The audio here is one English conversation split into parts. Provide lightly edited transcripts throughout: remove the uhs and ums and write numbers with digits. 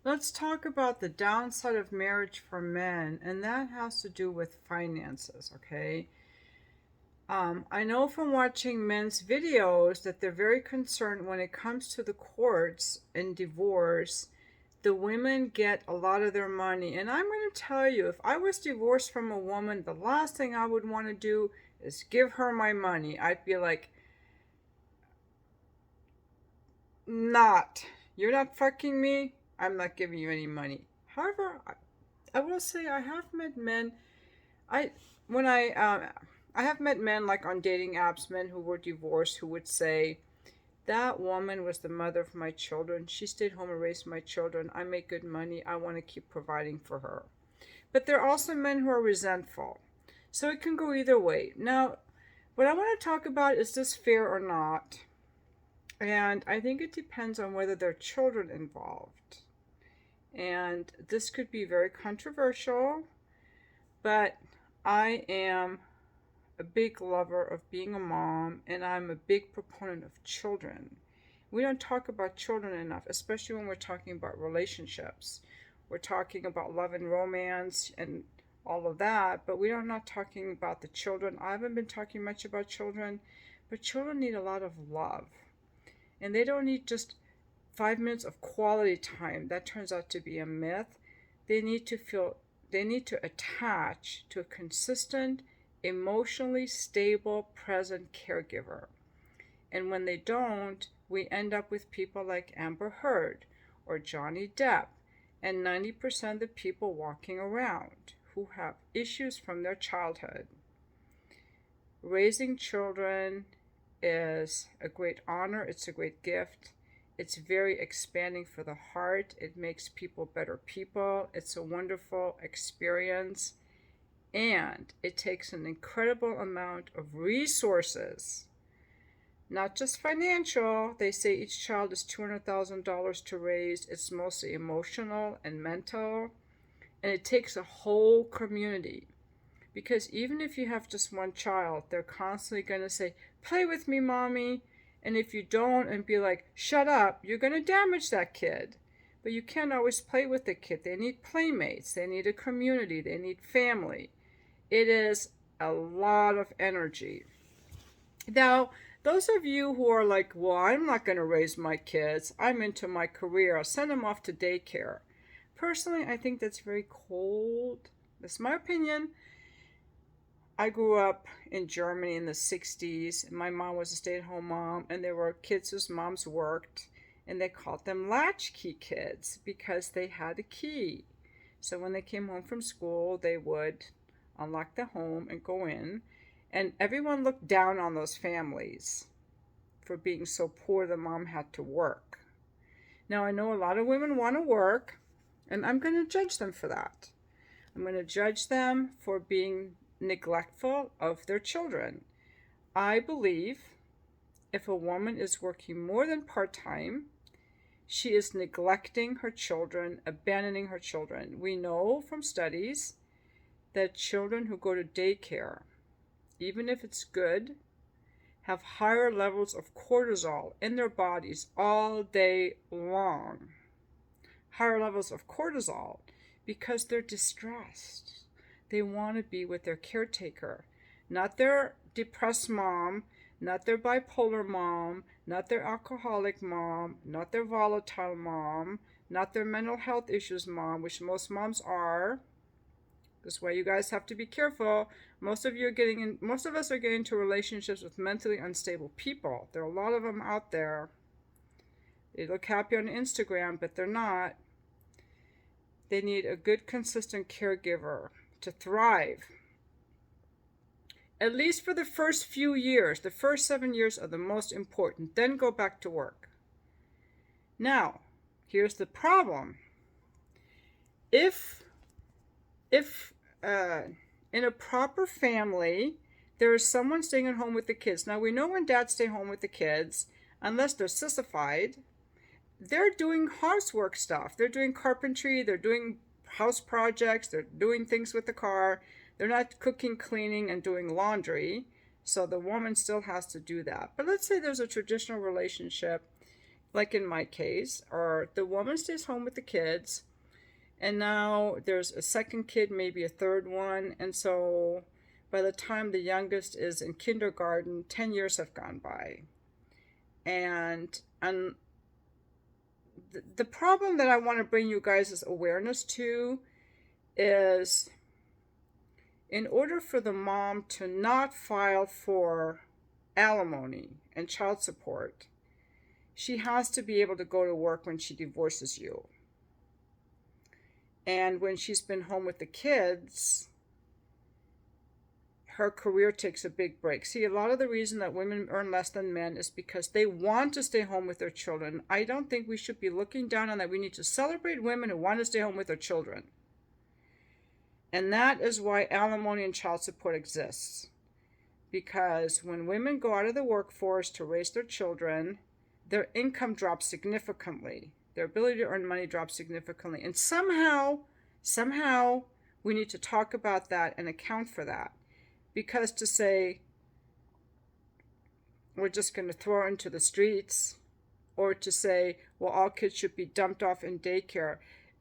Let's talk about the downside of marriage for men, and that has to do with finances, okay? I know from watching men's videos that they're very concerned when it comes to the courts and divorce. The women get a lot of their money. And I'm going to tell you, if I was divorced from a woman, the last thing I would want to do is give her my money. I'd be like, not. You're not fucking me. I'm not giving you any money. However, I will say I have met men. I when I have met men like on dating apps, men who were divorced who would say, "That woman was the mother of my children. She stayed home and raised my children. I make good money. I want to keep providing for her." But there are also men who are resentful. So it can go either way. Now, what I want to talk about is this fair or not? And I think it depends on whether there are children involved. And this could be very controversial, but I am a big lover of being a mom, and I'm a big proponent of children. We don't talk about children enough, especially when we're talking about relationships. We're talking about love and romance and all of that, but we are not talking about the children. I haven't been talking much about children, but children need a lot of love. And they don't need just 5 minutes of quality time. That turns out to be a myth. They need to feel, they need to attach to a consistent, emotionally stable, present caregiver. And when they don't, we end up with people like Amber Heard or Johnny Depp and 90% of the people walking around who have issues from their childhood. Raising children is a great honor, it's a great gift. It's very expanding for the heart. It makes people better people. It's a wonderful experience. And it takes an incredible amount of resources, not just financial. They say each child is $200,000 to raise. It's mostly emotional and mental. And it takes a whole community. Because even if you have just one child, they're constantly going to say, "Play with me, mommy." And if you don't and be like, "Shut up," you're going to damage that kid. But you can't always play with the kid. They need playmates. They need a community. They need family. It is a lot of energy. Now, those of you who are like, "Well, I'm not going to raise my kids. I'm into my career. I'll send them off to daycare." Personally, I think that's very cold. That's my opinion. I grew up in Germany in the 60s. And my mom was a stay-at-home mom, and there were kids whose moms worked, and they called them latchkey kids because they had a key. So when they came home from school, they would unlock the home and go in, and everyone looked down on those families for being so poor the mom had to work. Now, I know a lot of women want to work, and I'm going to judge them for that. I'm going to judge them for being neglectful of their children. I believe if a woman is working more than part-time, she is neglecting her children, abandoning her children. We know from studies that children who go to daycare, even if it's good, have higher levels of cortisol in their bodies all day long. Higher levels of cortisol because they're distressed. They want to be with their caretaker, not their depressed mom, not their bipolar mom, not their alcoholic mom, not their volatile mom, not their mental health issues mom, which most moms are. This way you guys have to be careful. Most of us are getting into relationships with mentally unstable people. There are a lot of them out there. They look happy on Instagram, but they're not. They need a good, consistent caregiver to thrive. At least for the first few years. The first 7 years are the most important. Then go back to work. Now, here's the problem. If in a proper family, there is someone staying at home with the kids. Now, we know when dads stay home with the kids, unless they're sissified, they're doing housework stuff. They're doing carpentry. They're doing house projects. They're doing things with the car. They're not cooking, cleaning, and doing laundry. So the woman still has to do that. But let's say there's a traditional relationship. like in my case, or the woman stays home with the kids, and now there's a second kid, maybe a third one, and so by the time the youngest is in kindergarten, 10 years have gone by. And the problem that I want to bring you guys' awareness to is, in order for the mom to not file for alimony and child support, she has to be able to go to work when she divorces you. And when she's been home with the kids, her career takes a big break. See, a lot of the reason that women earn less than men is because they want to stay home with their children. I don't think we should be looking down on that. We need to celebrate women who want to stay home with their children. And that is why alimony and child support exists. Because when women go out of the workforce to raise their children, their income drops significantly. Their ability to earn money drops significantly. And somehow, we need to talk about that and account for that. Because to say, we're just going to throw her into the streets, or to say, well, all kids should be dumped off in daycare.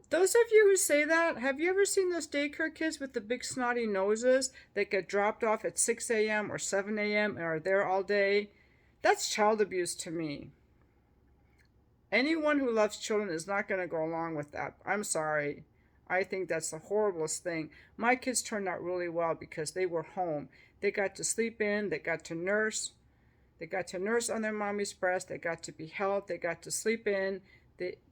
Those of you who say that, have you ever seen those daycare kids with the big snotty noses that get dropped off at 6 a.m. or 7 a.m. and are there all day? That's child abuse to me. Anyone who loves children is not going to go along with that. I'm sorry. I think that's the horriblest thing. My kids turned out really well because they were home. They got to sleep in. They got to nurse. They got to nurse on their mommy's breast. They got to be held. They got to sleep in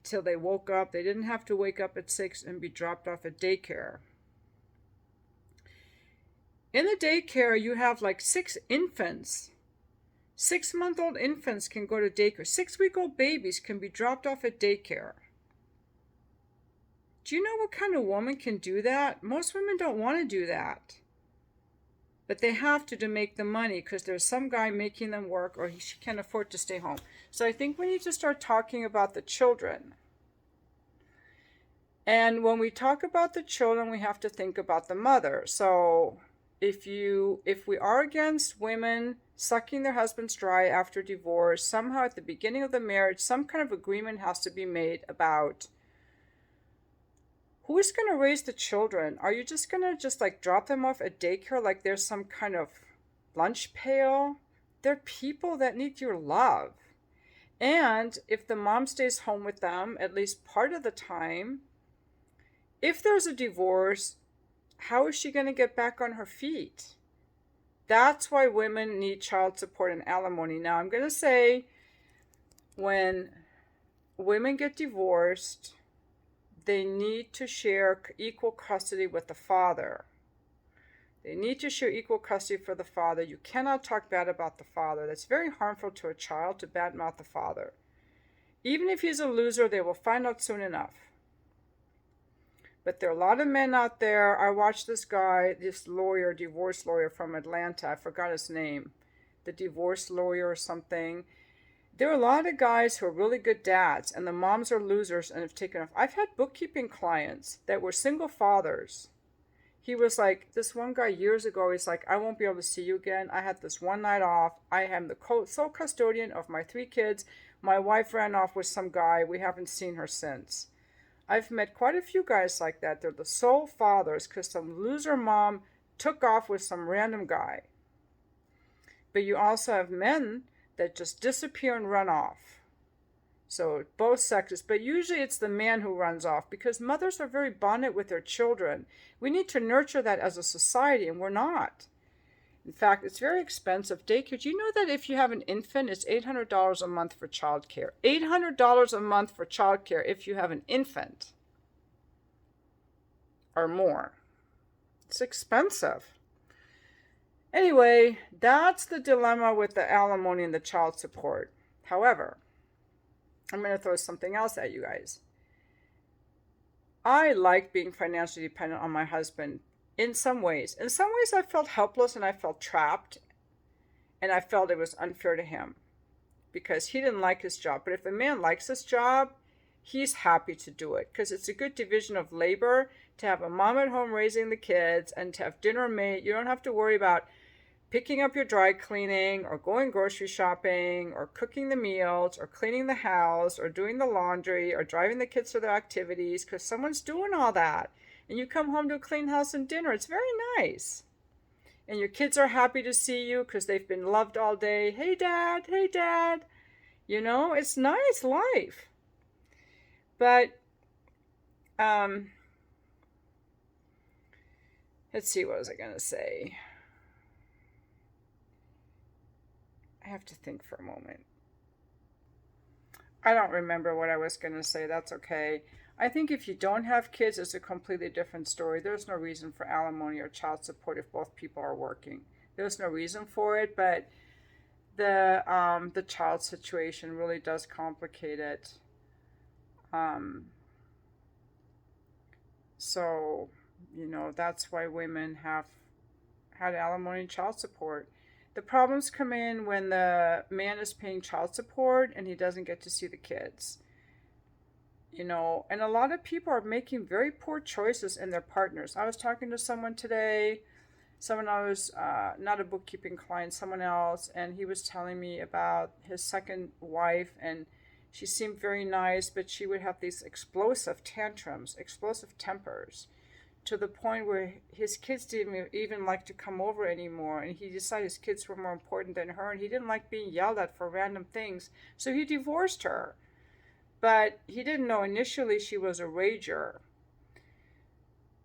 till they woke up. They didn't have to wake up at 6 and be dropped off at daycare. In the daycare, you have like 6 infants. 6-month-old infants can go to daycare. 6-week-old babies can be dropped off at daycare. Do you know what kind of woman can do that? Most women don't want to do that. But they have to make the money because there's some guy making them work, or she can't afford to stay home. So I think we need to start talking about the children. And when we talk about the children, we have to think about the mother. So if we are against women sucking their husbands dry after divorce, somehow at the beginning of the marriage, some kind of agreement has to be made about who is going to raise the children. Are you just going to like drop them off at daycare like there's some kind of lunch pail? They're people that need your love. And if the mom stays home with them at least part of the time, if there's a divorce, how is she going to get back on her feet? That's why women need child support and alimony. Now, I'm going to say, when women get divorced, they need to share equal custody with the father. They need to share equal custody for the father. You cannot talk bad about the father. That's very harmful to a child to badmouth the father. Even if he's a loser, they will find out soon enough. But there are a lot of men out there. I watched this guy, this lawyer, divorce lawyer from Atlanta. I forgot his name. The divorce lawyer or something. There are a lot of guys who are really good dads, and the moms are losers and have taken off. I've had bookkeeping clients that were single fathers. He was like, this one guy years ago, he's like, I won't be able to see you again. I had this one night off. I am the sole custodian of my 3 kids. My wife ran off with some guy. We haven't seen her since. I've met quite a few guys like that. They're the sole fathers because some loser mom took off with some random guy. But you also have men that just disappear and run off. So both sexes, but usually it's the man who runs off because mothers are very bonded with their children. We need to nurture that as a society, and we're not. In fact, it's very expensive. Daycare. Do you know that if you have an infant, it's $800 a month for childcare? $800 a month for childcare if you have an infant or more. It's expensive. Anyway, that's the dilemma with the alimony and the child support. However, I'm going to throw something else at you guys. I like being financially dependent on my husband in some ways. In some ways, I felt helpless and I felt trapped, and I felt it was unfair to him because he didn't like his job. But if a man likes his job, he's happy to do it because it's a good division of labor to have a mom at home raising the kids and to have dinner made. You don't have to worry about picking up your dry cleaning or going grocery shopping or cooking the meals or cleaning the house or doing the laundry or driving the kids to their activities because someone's doing all that. And you come home to a clean house and dinner. It's very nice. And your kids are happy to see you because they've been loved all day. Hey, Dad. Hey, Dad. You know, it's nice life. But, let's see, what was I going to say? I have to think for a moment. I don't remember what I was going to say. That's okay. I think if you don't have kids, it's a completely different story. There's no reason for alimony or child support if both people are working. There's no reason for it, but the child situation really does complicate it. So, you know, that's why women have had alimony and child support. The problems come in when the man is paying child support and he doesn't get to see the kids. You know, and a lot of people are making very poor choices in their partners. I was talking to someone today, someone I was, not a bookkeeping client, someone else, and he was telling me about his second wife, and she seemed very nice, but she would have these explosive tantrums, explosive tempers, to the point where his kids didn't even like to come over anymore, and he decided his kids were more important than her, and he didn't like being yelled at for random things, so he divorced her. But he didn't know initially she was a rager.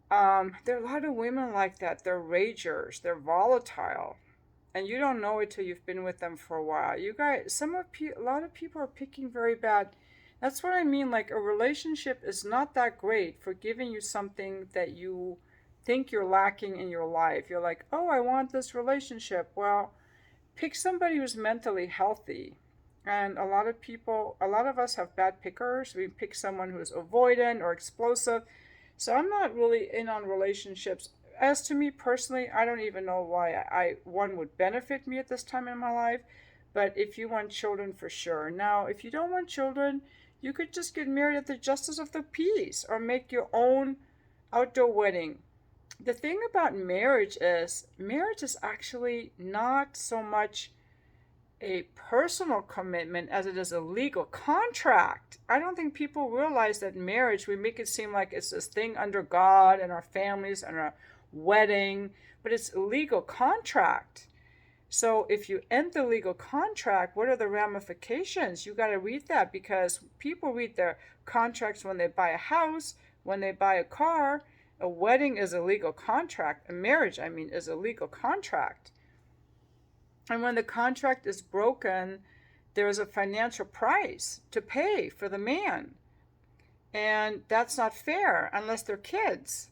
There are a lot of women like that. They're ragers. They're volatile. And you don't know it till you've been with them for a while. You guys, a lot of people are picking very bad. That's what I mean. Like, a relationship is not that great for giving you something that you think you're lacking in your life. You're like, oh, I want this relationship. Well, pick somebody who's mentally healthy. And a lot of us have bad pickers. We pick someone who's avoidant or explosive. So I'm not really in on relationships. As to me personally, I don't even know why one would benefit me at this time in my life. But if you want children, for sure. Now, if you don't want children, you could just get married at the Justice of the Peace or make your own outdoor wedding. The thing about marriage is actually not so much a personal commitment as it is a legal contract. I don't think people realize that marriage, we make it seem like it's this thing under God and our families and our wedding, but it's a legal contract. So if you end the legal contract, what are the ramifications? You got to read that, because people read their contracts when they buy a house, when they buy a car. A wedding is a legal contract. A marriage, is a legal contract. And when the contract is broken, there is a financial price to pay for the man. And that's not fair unless they're kids.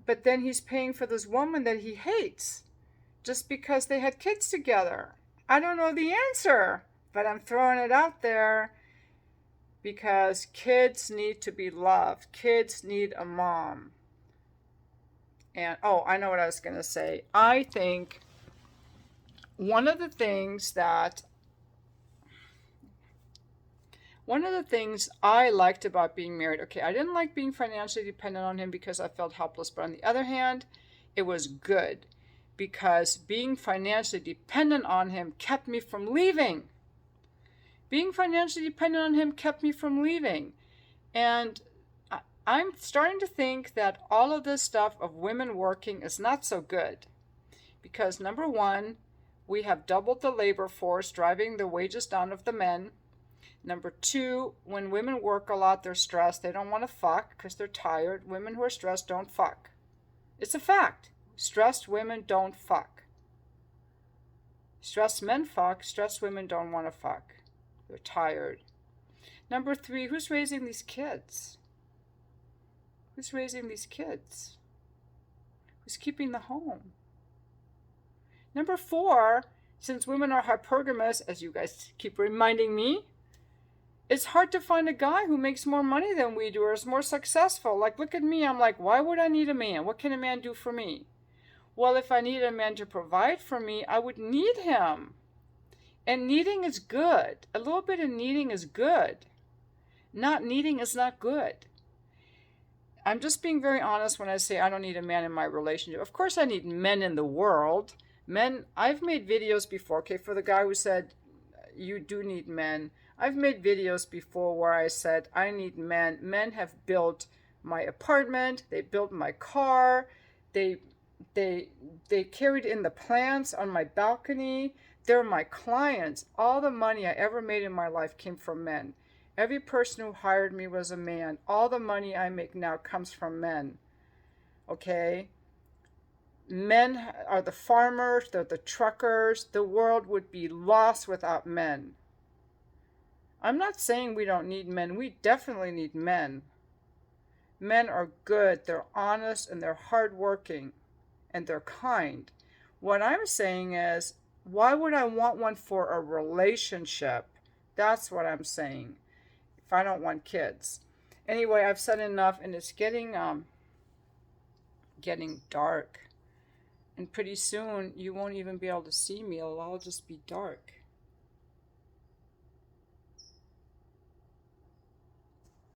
But then he's paying for this woman that he hates just because they had kids together. I don't know the answer, but I'm throwing it out there because kids need to be loved. Kids need a mom. And, oh, I know what I was going to say. I think one of the things I liked about being married, okay, I didn't like being financially dependent on him because I felt helpless. But on the other hand, it was good because being financially dependent on him kept me from leaving. Being financially dependent on him kept me from leaving. And I'm starting to think that all of this stuff of women working is not so good. Because number one, we have doubled the labor force, driving the wages down of the men. Number two, when women work a lot, they're stressed. They don't want to fuck because they're tired. Women who are stressed don't fuck. It's a fact. Stressed women don't fuck. Stressed men fuck. Stressed women don't want to fuck. They're tired. Number three, who's raising these kids? Who's raising these kids? Who's keeping the home? Number four, since women are hypergamous, as you guys keep reminding me, it's hard to find a guy who makes more money than we do or is more successful. Like, look at me. I'm like, why would I need a man? What can a man do for me? Well, if I need a man to provide for me, I would need him. And needing is good. A little bit of needing is good. Not needing is not good. I'm just being very honest when I say I don't need a man in my relationship. Of course I need men in the world, Men, I've made videos before, okay, for the guy who said you do need men. I've made videos before where I said I need men. Men have built my apartment, they built my car, they they they carried in the plants on my balcony. They're my clients. All the money I ever made in my life came from men. Every person who hired me was a man. All the money I make now comes from men. Okay? Men are the farmers, they're the truckers. The world would be lost without men. I'm not saying we don't need men. We definitely need men. Men are good, they're honest, and they're hardworking, and they're kind. What I'm saying is, why would I want one for a relationship? That's what I'm saying. If I don't want kids. Anyway, I've said enough, and it's getting dark. And pretty soon you won't even be able to see me. It'll all just be dark.